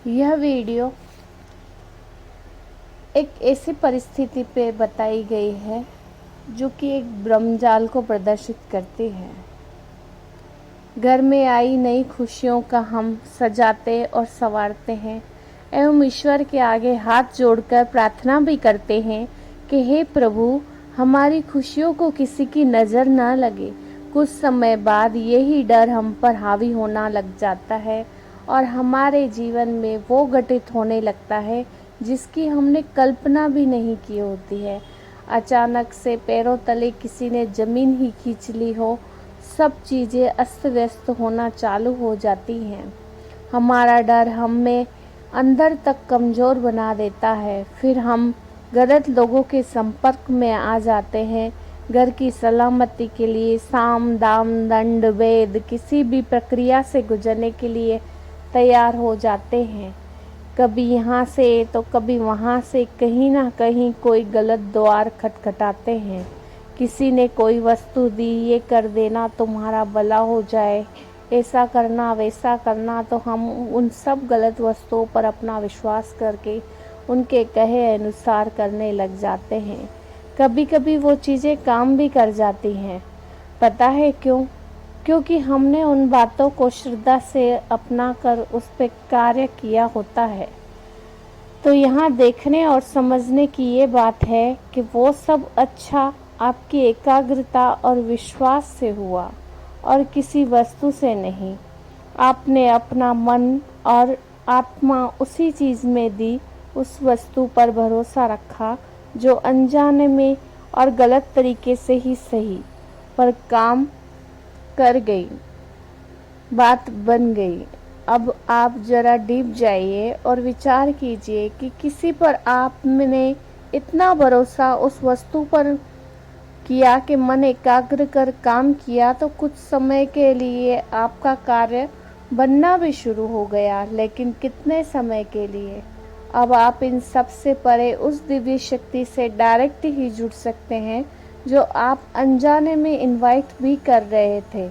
यह वीडियो एक ऐसी परिस्थिति पे बताई गई है जो कि एक ब्रह्मजाल को प्रदर्शित करती है। घर में आई नई खुशियों का हम सजाते और संवारते हैं एवं ईश्वर के आगे हाथ जोड़कर प्रार्थना भी करते हैं कि हे प्रभु, हमारी खुशियों को किसी की नज़र न लगे। कुछ समय बाद यही डर हम पर हावी होना लग जाता है और हमारे जीवन में वो घटित होने लगता है जिसकी हमने कल्पना भी नहीं की होती है। अचानक से पैरों तले किसी ने ज़मीन ही खींच ली हो, सब चीज़ें अस्त व्यस्त होना चालू हो जाती हैं। हमारा डर हमें अंदर तक कमज़ोर बना देता है। फिर हम गलत लोगों के संपर्क में आ जाते हैं। घर की सलामती के लिए साम दाम दंड भेद किसी भी प्रक्रिया से गुजरने के लिए तैयार हो जाते हैं। कभी यहाँ से तो कभी वहाँ से कहीं ना कहीं कोई गलत द्वार खटखटाते हैं। किसी ने कोई वस्तु दी, ये कर देना तुम्हारा भला हो जाए, ऐसा करना वैसा करना, तो हम उन सब गलत वस्तुओं पर अपना विश्वास करके उनके कहे अनुसार करने लग जाते हैं। कभी कभी वो चीज़ें काम भी कर जाती हैं। पता है क्यों? क्योंकि हमने उन बातों को श्रद्धा से अपना कर उस पर कार्य किया होता है। तो यहाँ देखने और समझने की ये बात है कि वो सब अच्छा आपकी एकाग्रता और विश्वास से हुआ और किसी वस्तु से नहीं। आपने अपना मन और आत्मा उसी चीज़ में दी, उस वस्तु पर भरोसा रखा जो अनजाने में और गलत तरीके से ही सही पर काम कर गई, बात बन गई। अब आप जरा डीप जाइए और विचार कीजिए कि किसी पर आपने इतना भरोसा उस वस्तु पर किया कि मन एकाग्र कर काम किया, तो कुछ समय के लिए आपका कार्य बनना भी शुरू हो गया, लेकिन कितने समय के लिए? अब आप इन सब से परे उस दिव्य शक्ति से डायरेक्ट ही जुड़ सकते हैं जो आप अनजाने में इनवाइट भी कर रहे थे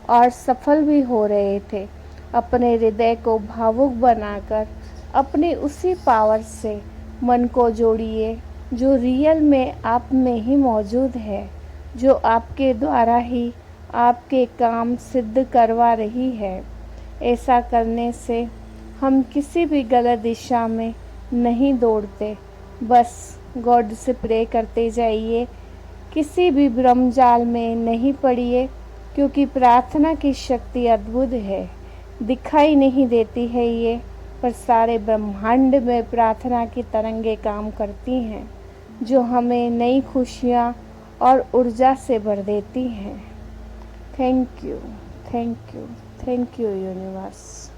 और सफल भी हो रहे थे। अपने हृदय को भावुक बनाकर अपनी उसी पावर से मन को जोड़िए जो रियल में आप में ही मौजूद है, जो आपके द्वारा ही आपके काम सिद्ध करवा रही है। ऐसा करने से हम किसी भी गलत दिशा में नहीं दौड़ते, बस गॉड से प्रे करते जाइए। किसी भी ब्रह्मजाल में नहीं पड़िए, क्योंकि प्रार्थना की शक्ति अद्भुत है। दिखाई नहीं देती है ये, पर सारे ब्रह्मांड में प्रार्थना की तरंगें काम करती हैं जो हमें नई खुशियाँ और ऊर्जा से भर देती हैं। Thank you, thank you, thank you universe.